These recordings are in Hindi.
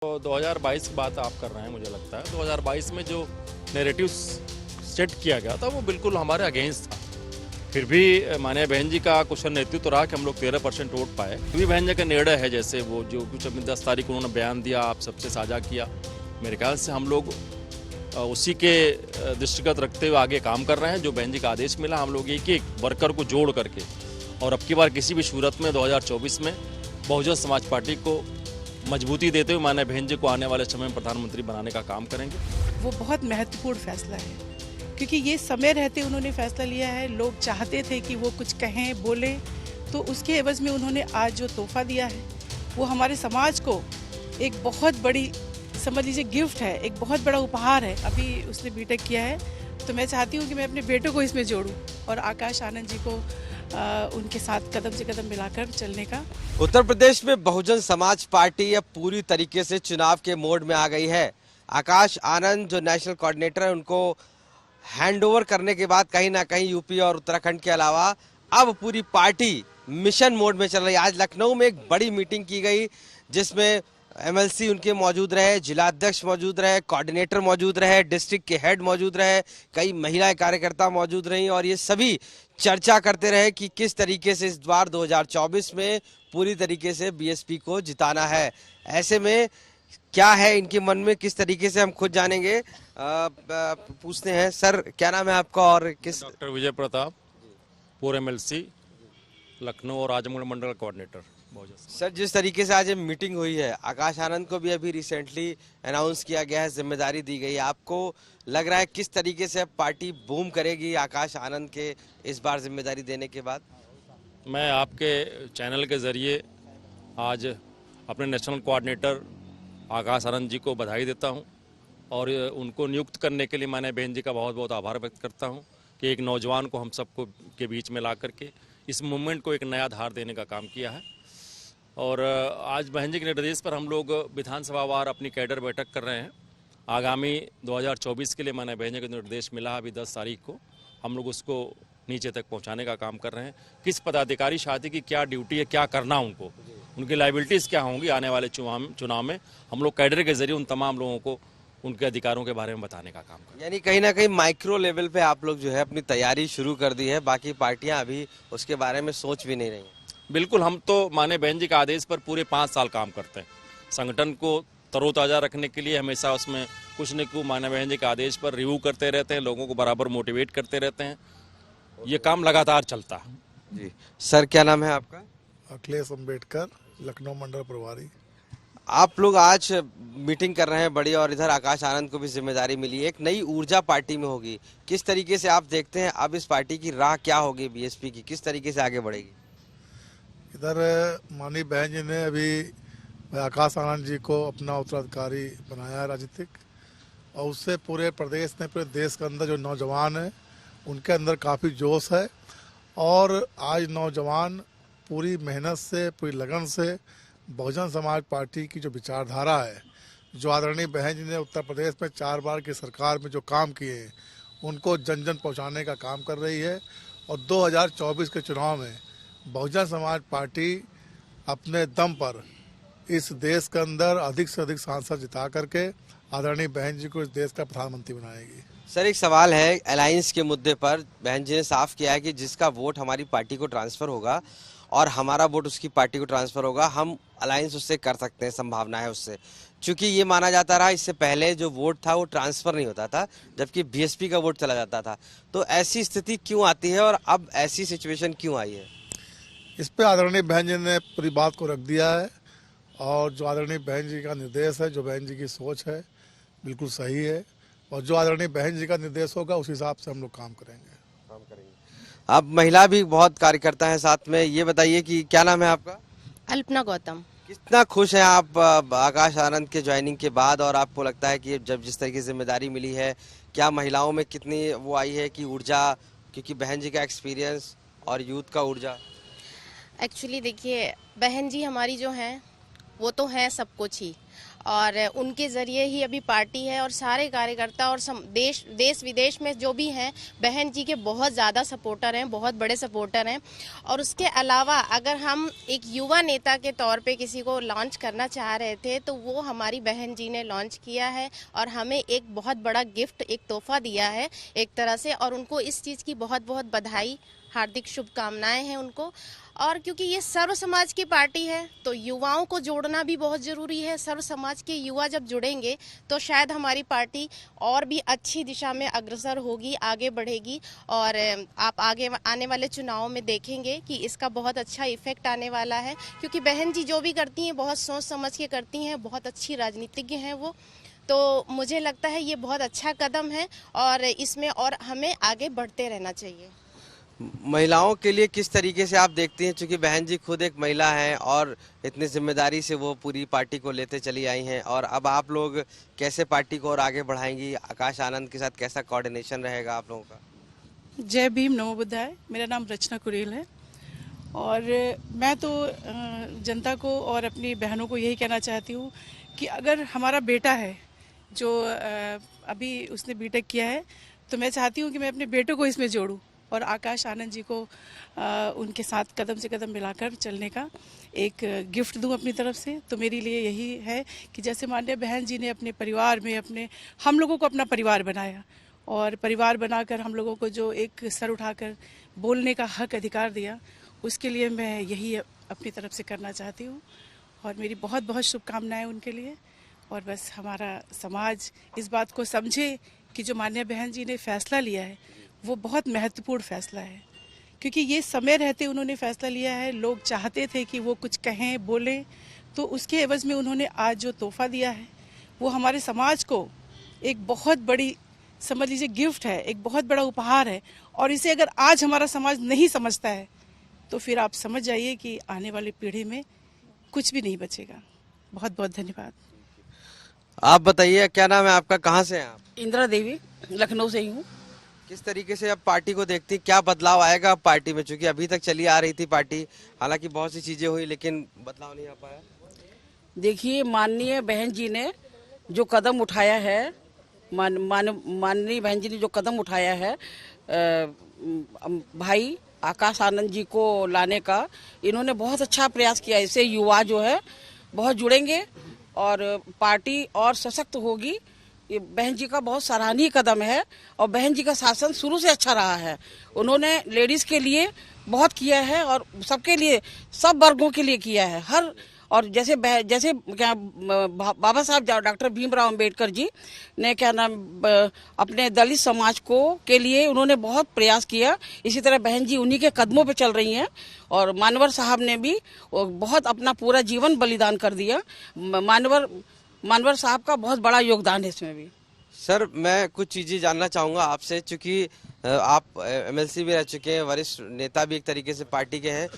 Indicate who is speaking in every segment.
Speaker 1: तो 2022 की बात आप कर रहे हैं, मुझे लगता है 2022 में जो नैरेटिव सेट किया गया था वो बिल्कुल हमारे अगेंस्ट था। फिर भी माननीय बहन जी का कुशल नेतृत्व रहा कि हम लोग 13% वोट पाए। फिर भी बहन जी का निर्णय है, जैसे वो जो कुछ अपनी 10 तारीख को उन्होंने बयान दिया, आप सबसे साझा किया, मेरे ख्याल से हम लोग उसी के दृष्टिगत रखते हुए आगे काम कर रहे हैं। जो बहन जी का आदेश मिला, हम लोग एक एक वर्कर को जोड़ करके और अब की बार किसी भी सूरत में 2024 में बहुजन समाज पार्टी को मजबूती देते हुए माननीय बहन जी को आने वाले समय में प्रधानमंत्री बनाने का काम करेंगे।
Speaker 2: वो बहुत महत्वपूर्ण फैसला है, क्योंकि ये समय रहते उन्होंने फैसला लिया है। लोग चाहते थे कि वो कुछ कहें, बोलें, तो उसके एवज में उन्होंने आज जो तोहफा दिया है वो हमारे समाज को एक बहुत बड़ी, समझ लीजिए, गिफ्ट है, एक बहुत बड़ा उपहार है। अभी उसने बीटेक किया है, तो मैं चाहती हूँ कि मैं अपने बेटों को इसमें जोड़ूं और आकाश आनंद जी को उनके साथ कदम से कदम मिलाकर चलने का।
Speaker 3: उत्तर प्रदेश में बहुजन समाज पार्टी अब पूरी तरीके से चुनाव के मोड में आ गई है। आकाश आनंद जो नेशनल कोऑर्डिनेटर है, उनको हैंडओवर करने के बाद कहीं ना कहीं यूपी और उत्तराखंड के अलावा अब पूरी पार्टी मिशन मोड में चल रही है। आज लखनऊ में एक बड़ी मीटिंग की गई जिसमें एमएलसी उनके मौजूद रहे, जिलाध्यक्ष मौजूद रहे, कोऑर्डिनेटर मौजूद रहे, डिस्ट्रिक्ट के हेड मौजूद रहे, कई महिला कार्यकर्ता मौजूद रहीं और ये सभी चर्चा करते रहे कि किस तरीके से इस बार 2024 में पूरी तरीके से बीएसपी को जिताना है। ऐसे में क्या है इनके मन में, किस तरीके से हम खुद जानेंगे। पूछते हैं, सर क्या नाम है आपका और किस?
Speaker 1: डॉक्टर विजय प्रताप, पूर्व एमएलसी, लखनऊ और आजमगढ़ मंडल कोऑर्डिनेटर।
Speaker 3: सर, जिस तरीके से आज ये मीटिंग हुई है, आकाश आनंद को भी अभी रिसेंटली अनाउंस किया गया है, जिम्मेदारी दी गई है, आपको लग रहा है किस तरीके से अब पार्टी बूम करेगी आकाश आनंद के इस बार जिम्मेदारी देने के बाद?
Speaker 1: मैं आपके चैनल के जरिए आज अपने नेशनल कोऑर्डिनेटर आकाश आनंद जी को बधाई देता हूं और उनको नियुक्त करने के लिए मैंने बहन जी का बहुत बहुत आभार व्यक्त करता हूं कि एक नौजवान को हम सबको के बीच में ला करके इस मूवमेंट को एक नया धार देने का काम किया है। और आज बहन जी के निर्देश पर हम लोग विधानसभा वार अपनी कैडर बैठक कर रहे हैं। आगामी 2024 के लिए मैंने बहन जी का निर्देश मिला, अभी 10 तारीख को हम लोग उसको नीचे तक पहुंचाने का काम कर रहे हैं। किस पदाधिकारी साथी की क्या ड्यूटी है, क्या करना उनको, उनकी लाइबिलिटीज़ क्या होंगी आने वाले चुनाव में, हम लोग कैडर के जरिए उन तमाम लोगों को उनके अधिकारों के बारे में बताने का काम करें।
Speaker 3: यानी कहीं ना कहीं माइक्रो लेवल पे आप लोग जो है अपनी तैयारी शुरू कर दी है, बाकी पार्टियां अभी उसके बारे में सोच भी नहीं रही।
Speaker 1: बिल्कुल, हम तो माननीय बहन जी के आदेश पर पूरे 5 साल काम करते हैं। संगठन को तरोताज़ा रखने के लिए हमेशा उसमें कुछ न कुछ माननीय बहन जी के आदेश पर रिव्यू करते रहते हैं, लोगों को बराबर मोटिवेट करते रहते हैं। ये काम लगातार चलता है।
Speaker 3: जी सर, क्या नाम है आपका?
Speaker 4: अखिलेश अम्बेडकर, लखनऊ मंडल प्रभारी।
Speaker 3: आप लोग आज मीटिंग कर रहे हैं बड़ी, और इधर आकाश आनंद को भी जिम्मेदारी मिली है, एक नई ऊर्जा पार्टी में होगी। किस तरीके से आप देखते हैं अब इस पार्टी की राह क्या होगी, बीएसपी की किस तरीके से आगे बढ़ेगी?
Speaker 4: इधर माननीय बहन जी ने अभी आकाश आनंद जी को अपना उत्तराधिकारी बनाया है राजनीतिक, और उससे पूरे प्रदेश में, पूरे देश के अंदर जो नौजवान है उनके अंदर काफ़ी जोश है। और आज नौजवान पूरी मेहनत से, पूरी लगन से बहुजन समाज पार्टी की जो विचारधारा है, जो आदरणीय बहन जी ने उत्तर प्रदेश में 4 बार की सरकार में जो काम किए हैं, उनको जन जन पहुँचाने का काम कर रही है। और 2024 के चुनाव में बहुजन समाज पार्टी अपने दम पर इस देश के अंदर अधिक से अधिक सांसद जिता करके आदरणीय बहन जी को इस देश का प्रधानमंत्री बनाएगी।
Speaker 3: सर, एक सवाल है अलायंस के मुद्दे पर। बहन जी ने साफ किया है कि जिसका वोट हमारी पार्टी को ट्रांसफर होगा और हमारा वोट उसकी पार्टी को ट्रांसफर होगा, हम अलायंस उससे कर सकते हैं, संभावना है उससे। क्योंकि ये माना जाता रहा इससे पहले जो वोट था वो ट्रांसफर नहीं होता था, जबकि बीएसपी का वोट चला जाता था। तो ऐसी स्थिति क्यों आती है और अब ऐसी सिचुएशन क्यों आई है?
Speaker 4: इस पे आदरणीय बहन जी ने पूरी बात को रख दिया है, और जो आदरणीय बहन जी का निर्देश है, जो बहन जी की सोच है, बिल्कुल सही है। और जो आदरणीय बहन जी का निर्देश होगा उस हिसाब से हम लोग काम करेंगे।
Speaker 3: अब महिला भी बहुत कार्यकर्ता है साथ में। ये बताइए कि क्या नाम है आपका?
Speaker 5: अल्पना गौतम।
Speaker 3: कितना खुश हैं आप आकाश आनंद के ज्वाइनिंग के बाद, और आपको लगता है कि जब जिस तरह की जिम्मेदारी मिली है, क्या महिलाओं में कितनी वो आई है कि ऊर्जा, क्योंकि बहन जी का एक्सपीरियंस और यूथ का ऊर्जा?
Speaker 5: एक्चुअली देखिए, बहन जी हमारी जो हैं वो तो हैं सब कुछ ही, और उनके ज़रिए ही अभी पार्टी है और सारे कार्यकर्ता और देश विदेश में जो भी हैं बहन जी के बहुत ज़्यादा सपोर्टर हैं, बहुत बड़े सपोर्टर हैं। और उसके अलावा अगर हम एक युवा नेता के तौर पे किसी को लॉन्च करना चाह रहे थे तो वो हमारी बहन जी ने लॉन्च किया है और हमें एक बहुत बड़ा गिफ्ट, एक तोहफा दिया है एक तरह से, और उनको इस चीज़ की बहुत बहुत बधाई, हार्दिक शुभकामनाएं हैं उनको। और क्योंकि ये सर्व समाज की पार्टी है तो युवाओं को जोड़ना भी बहुत ज़रूरी है। सर्व समाज के युवा जब जुड़ेंगे तो शायद हमारी पार्टी और भी अच्छी दिशा में अग्रसर होगी, आगे बढ़ेगी। और आप आगे आने वाले चुनावों में देखेंगे कि इसका बहुत अच्छा इफेक्ट आने वाला है, क्योंकि बहन जी जो भी करती हैं बहुत सोच समझ के करती हैं, बहुत अच्छी राजनीतिज्ञ हैं वो। तो मुझे लगता है ये बहुत अच्छा कदम है और इसमें और हमें आगे बढ़ते रहना चाहिए।
Speaker 3: महिलाओं के लिए किस तरीके से आप देखती हैं, चूंकि बहन जी खुद एक महिला हैं और इतनी जिम्मेदारी से वो पूरी पार्टी को लेते चली आई हैं, और अब आप लोग कैसे पार्टी को और आगे बढ़ाएंगी? आकाश आनंद के साथ कैसा कोऑर्डिनेशन रहेगा आप लोगों का?
Speaker 2: जय भीम, नमो बुद्धाय। मेरा नाम रचना कुरेल है और मैं तो जनता को और अपनी बहनों को यही कहना चाहती हूँ कि अगर हमारा बेटा है जो अभी उसने बीटेक किया है तो मैं चाहती हूँ कि मैं अपने बेटों को इसमें जोड़ूँ और आकाश आनंद जी को उनके साथ कदम से कदम मिलाकर चलने का एक गिफ्ट दूं अपनी तरफ से। तो मेरे लिए यही है कि जैसे माननीय बहन जी ने अपने परिवार में हम लोगों को अपना परिवार बनाया और परिवार बनाकर हम लोगों को जो एक सर उठाकर बोलने का हक अधिकार दिया, उसके लिए मैं यही अपनी तरफ से करना चाहती हूँ और मेरी बहुत बहुत शुभकामनाएं उनके लिए। और बस हमारा समाज इस बात को समझे कि जो माननीय बहन जी ने फैसला लिया है वो बहुत महत्वपूर्ण फैसला है, क्योंकि ये समय रहते उन्होंने फैसला लिया है। लोग चाहते थे कि वो कुछ कहें, बोलें, तो उसके एवज में उन्होंने आज जो तोहफा दिया है वो हमारे समाज को एक बहुत बड़ी, समझ लीजिए, गिफ्ट है, एक बहुत बड़ा उपहार है। और इसे अगर आज हमारा समाज नहीं समझता है तो फिर आप समझ जाइए कि आने वाली पीढ़ी में कुछ भी नहीं बचेगा। बहुत बहुत धन्यवाद।
Speaker 3: आप बताइए, क्या नाम है आपका, कहाँ से हैं आप?
Speaker 6: इंदिरा देवी, लखनऊ से ही हूँ।
Speaker 3: किस तरीके से अब पार्टी को देखती, क्या बदलाव आएगा अब पार्टी में? चूंकि अभी तक चली आ रही थी पार्टी, हालांकि बहुत सी चीजें हुई लेकिन बदलाव नहीं आ पाया।
Speaker 6: देखिए, माननीय बहन जी ने जो कदम उठाया है, माननीय बहन जी ने जो कदम उठाया है भाई आकाश आनंद जी को लाने का, इन्होंने बहुत अच्छा प्रयास किया। इससे युवा जो है बहुत जुड़ेंगे और पार्टी और सशक्त होगी। ये बहन जी का बहुत सराहनीय कदम है और बहन जी का शासन शुरू से अच्छा रहा है। उन्होंने लेडीज के लिए बहुत किया है और सबके लिए, सब वर्गों के लिए किया है। हर और जैसे क्या बाबा साहब डॉक्टर भीमराव अंबेडकर जी ने क्या नाम अपने दलित समाज को के लिए उन्होंने बहुत प्रयास किया। इसी तरह बहन जी उन्हीं के कदमों पे चल रही हैं और मानवर साहब ने भी बहुत अपना पूरा जीवन बलिदान कर दिया। मानवर साहब का बहुत बड़ा योगदान है इसमें भी।
Speaker 3: सर, मैं कुछ चीजें जानना चाहूंगा आपसे, चूंकि आप एमएलसी भी रह चुके हैं, वरिष्ठ नेता भी एक तरीके से पार्टी के हैं।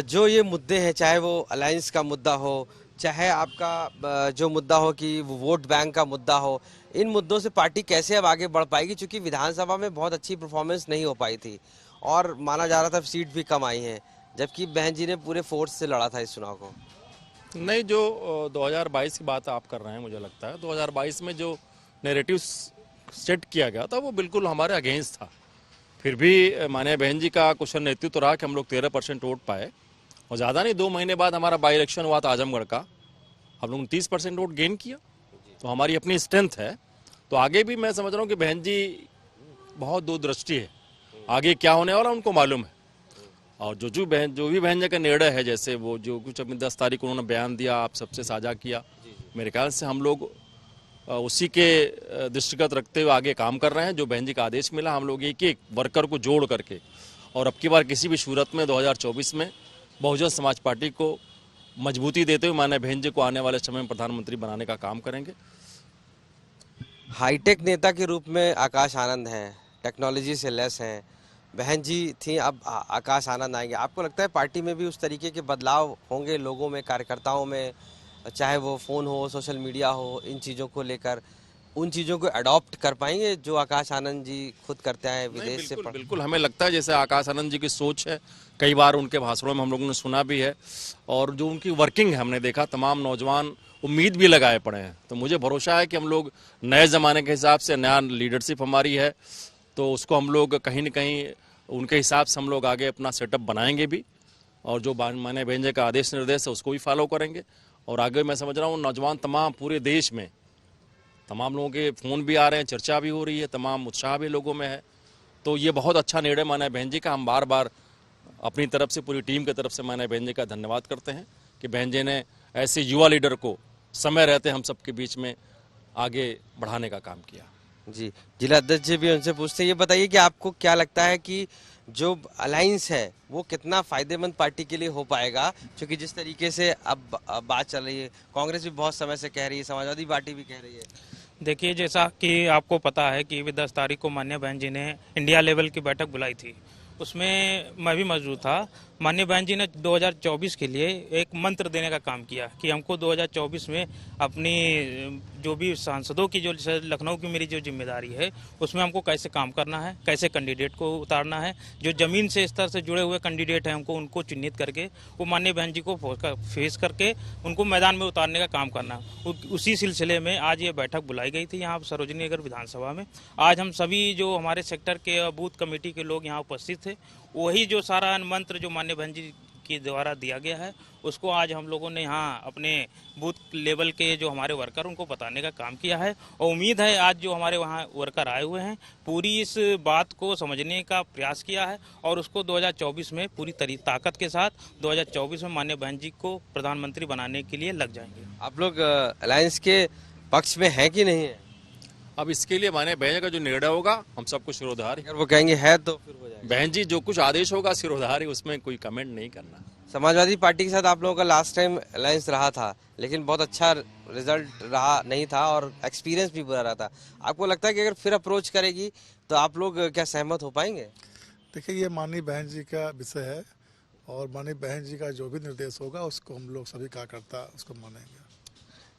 Speaker 3: जो ये मुद्दे हैं, चाहे वो अलायंस का मुद्दा हो, चाहे आपका जो मुद्दा हो कि वो वोट बैंक का मुद्दा हो, इन मुद्दों से पार्टी कैसे अब आगे बढ़ पाएगी? क्योंकि विधानसभा में बहुत अच्छी परफॉर्मेंस नहीं हो पाई थी और माना जा रहा था सीट भी कम आई हैं, जबकि बहन जी ने पूरे फोर्स से लड़ा था इस चुनाव को।
Speaker 1: नहीं, जो 2022 की बात आप कर रहे हैं, मुझे लगता है 2022 में जो नैरेटिव सेट किया गया था वो बिल्कुल हमारे अगेंस्ट था। फिर भी माननीय बहन जी का कुशल नेतृत्व रहा कि हम लोग 13% वोट पाए और ज़्यादा नहीं, 2 महीने बाद हमारा बाई इलेक्शन हुआ था आजमगढ़ का, हम लोग 30% वोट गेन किया। तो हमारी अपनी स्ट्रेंथ है। तो आगे भी मैं समझ रहा हूँ कि बहन जी बहुत दूरदृष्टि है, आगे क्या होने वाला उनको मालूम है। और जो भी बहन जी का निर्णय है, जैसे वो जो कुछ अपनी 10 तारीख को उन्होंने बयान दिया, आप सबसे साझा किया, मेरे ख्याल से हम लोग उसी के दृष्टिगत रखते हुए आगे काम कर रहे हैं। जो बहन जी का आदेश मिला, हम लोग एक वर्कर को जोड़ करके और अब की बार किसी भी सूरत में 2024 में बहुजन समाज पार्टी को मजबूती देते हुए माननीय बहन जी को आने वाले समय में प्रधानमंत्री बनाने का काम करेंगे।
Speaker 3: हाईटेक नेता के रूप में आकाश आनंद हैं, टेक्नोलॉजी से लेस हैं, बहन जी थी, अब आकाश आनंद आएंगे। आपको लगता है पार्टी में भी उस तरीके के बदलाव होंगे, लोगों में, कार्यकर्ताओं में, चाहे वो फ़ोन हो, सोशल मीडिया हो, इन चीज़ों को लेकर उन चीज़ों को अडॉप्ट कर पाएंगे जो आकाश आनंद जी खुद करते हैं विदेश से?
Speaker 1: बिल्कुल हमें लगता है जैसे आकाश आनंद जी की सोच है, कई बार उनके भाषणों में हम लोगों ने सुना भी है, और जो उनकी वर्किंग है हमने देखा, तमाम नौजवान उम्मीद भी लगाए पड़े हैं। तो मुझे भरोसा है कि हम लोग नए ज़माने के हिसाब से, नया लीडरशिप हमारी है, तो उसको हम लोग कहीं न कहीं उनके हिसाब से हम लोग आगे अपना सेटअप बनाएंगे भी, और जो माननीय बहन जी का आदेश निर्देश है उसको भी फॉलो करेंगे। और आगे मैं समझ रहा हूँ नौजवान तमाम पूरे देश में तमाम लोगों के फ़ोन भी आ रहे हैं, चर्चा भी हो रही है, तमाम उत्साह भी लोगों में है। तो ये बहुत अच्छा निर्णय माननीय बहन जी का, हम बार बार अपनी तरफ से, पूरी टीम की तरफ से माननीय बहन जी का धन्यवाद करते हैं कि बहन जी ने ऐसे युवा लीडर को समय रहते हम सबके बीच में आगे बढ़ाने का काम किया।
Speaker 3: जी, जिला अध्यक्ष जी भी उनसे पूछते हैं। ये बताइए कि आपको क्या लगता है कि जो अलायंस है वो कितना फायदेमंद पार्टी के लिए हो पाएगा, क्योंकि जिस तरीके से अब बात चल रही है, कांग्रेस भी बहुत समय से कह रही है, समाजवादी पार्टी भी कह रही है।
Speaker 7: देखिए, जैसा कि आपको पता है कि 10 तारीख को माननीय बहन जी ने इंडिया लेवल की बैठक बुलाई थी, उसमें मैं भी मौजूद था। माननीय बहन जी ने 2024 के लिए एक मंत्र देने का काम किया कि हमको 2024 में अपनी जो भी सांसदों की, जो लखनऊ की मेरी जो जिम्मेदारी है, उसमें हमको कैसे काम करना है, कैसे कैंडिडेट को उतारना है, जो जमीन से स्तर से जुड़े हुए कैंडिडेट हैं हमको उनको चिन्हित करके वो माननीय बहन जी को फेस करके उनको मैदान में उतारने का काम करना। उसी सिलसिले में आज ये बैठक बुलाई गई थी यहाँ सरोजनी नगर विधानसभा में। आज हम सभी जो हमारे सेक्टर के बूथ कमेटी के लोग यहाँ उपस्थित थे, वही जो सारा मंत्र जो माननीय बहन जी के द्वारा दिया गया है उसको आज हम लोगों ने यहाँ अपने बूथ लेवल के जो हमारे वर्कर उनको बताने का काम किया है। और उम्मीद है आज जो हमारे वहाँ वर्कर आए हुए हैं पूरी इस बात को समझने का प्रयास किया है और उसको 2024 में पूरी ताकत के साथ 2024 में माननीय बहन जी को प्रधानमंत्री बनाने के लिए लग जाएंगे।
Speaker 3: आप लोग अलायंस के पक्ष में हैं कि नहीं है?
Speaker 1: अब इसके लिए माननीय बहन जी का जो निर्णय होगा हम सबको सिरोधार,
Speaker 3: अगर वो कहेंगे है तो फिर हो जाएगा।
Speaker 1: बहन जी जो कुछ आदेश होगा सिरोधार, उसमें कोई कमेंट नहीं करना।
Speaker 3: समाजवादी पार्टी के साथ आप लोगों का लास्ट टाइम अलायंस रहा था, लेकिन बहुत अच्छा रिजल्ट रहा नहीं था और एक्सपीरियंस भी बुरा रहा था। आपको लगता है कि अगर फिर अप्रोच करेगी तो आप लोग क्या सहमत हो पाएंगे?
Speaker 4: देखिए, ये माननीय बहन जी का विषय है और माननीय बहन जी का जो भी निर्देश होगा उसको हम लोग सभी कार्यकर्ता उसको मानेंगे।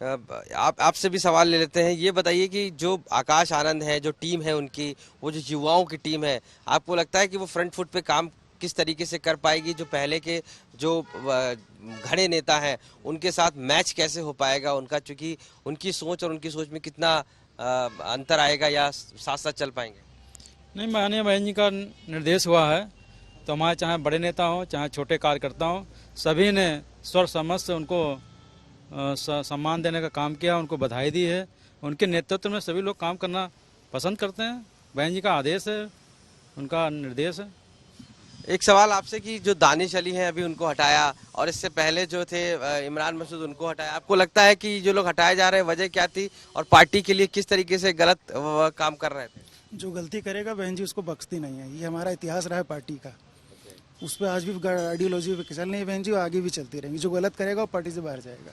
Speaker 3: आपसे भी सवाल ले लेते हैं। ये बताइए कि जो आकाश आनंद है, जो टीम है उनकी, वो जो युवाओं की टीम है, आपको लगता है कि वो फ्रंट फुट पे काम किस तरीके से कर पाएगी? जो पहले के जो घने नेता हैं उनके साथ मैच कैसे हो पाएगा उनका, चूंकि उनकी सोच और उनकी सोच में कितना अंतर आएगा या साथ साथ चल पाएंगे?
Speaker 8: नहीं, माननीय बहन जी का निर्देश हुआ है तो हमारे चाहे बड़े नेता हों चाहे छोटे कार्यकर्ता हों, सभी ने स्वर समझ से उनको सम्मान देने का काम किया, उनको बधाई दी है। उनके नेतृत्व में सभी लोग काम करना पसंद करते हैं। बहन जी का आदेश है, उनका निर्देश है।
Speaker 3: एक सवाल आपसे कि जो दानिश अली हैं अभी उनको हटाया और इससे पहले जो थे इमरान मसूद उनको हटाया, आपको लगता है कि जो लोग हटाए जा रहे हैं वजह क्या थी और पार्टी के लिए किस तरीके से गलत काम कर रहे थे?
Speaker 9: जो गलती करेगा बहन जी उसको बख्शती नहीं है, ये हमारा इतिहास रहा है पार्टी का। उस पर आज भी आइडियोलॉजी पे चल रही है बहन जी, आगे भी चलती रहेंगी। जो गलत करेगा वो पार्टी से बाहर जाएगा।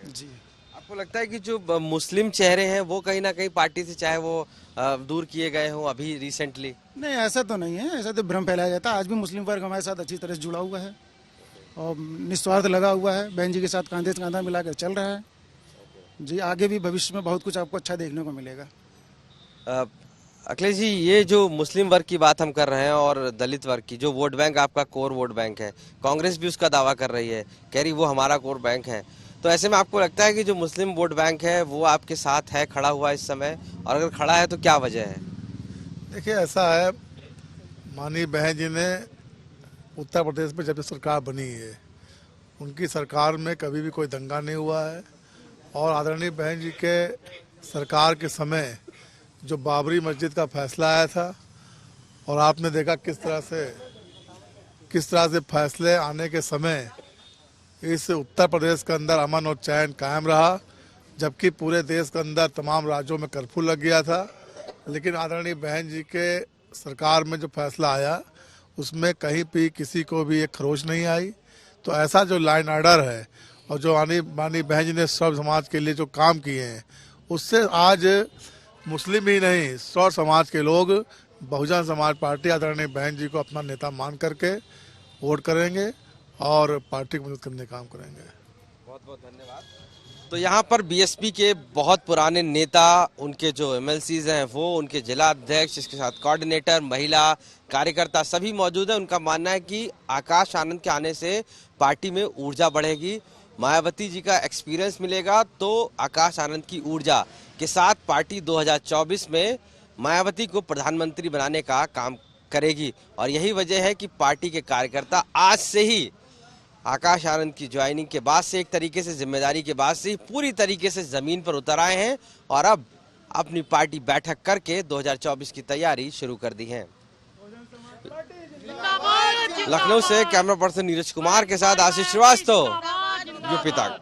Speaker 9: जी,
Speaker 3: आपको लगता है कि जो मुस्लिम चेहरे हैं वो कहीं ना कहीं पार्टी से चाहे वो दूर किए गए हों अभी रिसेंटली?
Speaker 9: नहीं, ऐसा तो नहीं है, ऐसा तो भ्रम फैलाया जाता है। आज भी मुस्लिम वर्ग हमारे साथ अच्छी तरह से जुड़ा हुआ है और निस्वार्थ लगा हुआ है, बहन जी के साथ कांधे से कांधा मिलाकर चल रहा है। जी, आगे भी भविष्य में बहुत कुछ आपको अच्छा देखने को मिलेगा।
Speaker 3: अखिलेश जी, ये जो मुस्लिम वर्ग की बात हम कर रहे हैं और दलित वर्ग की, जो वोट बैंक आपका कोर वोट बैंक है, कांग्रेस भी उसका दावा कर रही है, कह रही वो हमारा कोर बैंक है। तो ऐसे में आपको लगता है कि जो मुस्लिम वोट बैंक है वो आपके साथ है, खड़ा हुआ इस समय, और अगर खड़ा है तो क्या वजह है?
Speaker 4: देखिए, ऐसा है, माननीय बहन जी ने उत्तर प्रदेश में जब से सरकार बनी है उनकी सरकार में कभी भी कोई दंगा नहीं हुआ है और आदरणीय बहन जी के सरकार के समय जो बाबरी मस्जिद का फैसला आया था और आपने देखा किस तरह से फैसले आने के समय इस उत्तर प्रदेश के अंदर अमन और चैन कायम रहा, जबकि पूरे देश के अंदर तमाम राज्यों में कर्फ्यू लग गया था। लेकिन आदरणीय बहन जी के सरकार में जो फैसला आया उसमें कहीं भी किसी को भी एक खरोच नहीं आई। तो ऐसा जो लाइन ऑर्डर है और जो माननीय बहन जी ने सर्व समाज के लिए जो काम किए हैं उससे आज मुस्लिम ही नहीं सर्व समाज के लोग बहुजन समाज पार्टी आदरणीय बहन जी को अपना नेता मान करके वोट करेंगे और पार्टी को मदद करने का काम करेंगे।
Speaker 3: बहुत बहुत धन्यवाद। तो यहाँ पर बीएसपी के बहुत पुराने नेता, उनके जो एमएलसीज हैं वो, उनके जिला अध्यक्ष, इसके साथ कोऑर्डिनेटर, महिला कार्यकर्ता सभी मौजूद हैं। उनका मानना है कि आकाश आनंद के आने से पार्टी में ऊर्जा बढ़ेगी, मायावती जी का एक्सपीरियंस मिलेगा तो आकाश आनंद की ऊर्जा के साथ पार्टी 2024 में मायावती को प्रधानमंत्री बनाने का काम करेगी। और यही वजह है कि पार्टी के कार्यकर्ता आज से ही आकाश आनंद की ज्वाइनिंग के बाद से, एक तरीके से जिम्मेदारी के बाद से ही पूरी तरीके से जमीन पर उतर आए हैं और अब अपनी पार्टी बैठक करके 2024 की तैयारी शुरू कर दी है। लखनऊ से कैमरा पर्सन नीरज कुमार के साथ आशीष श्रीवास्तव, यूपी तक।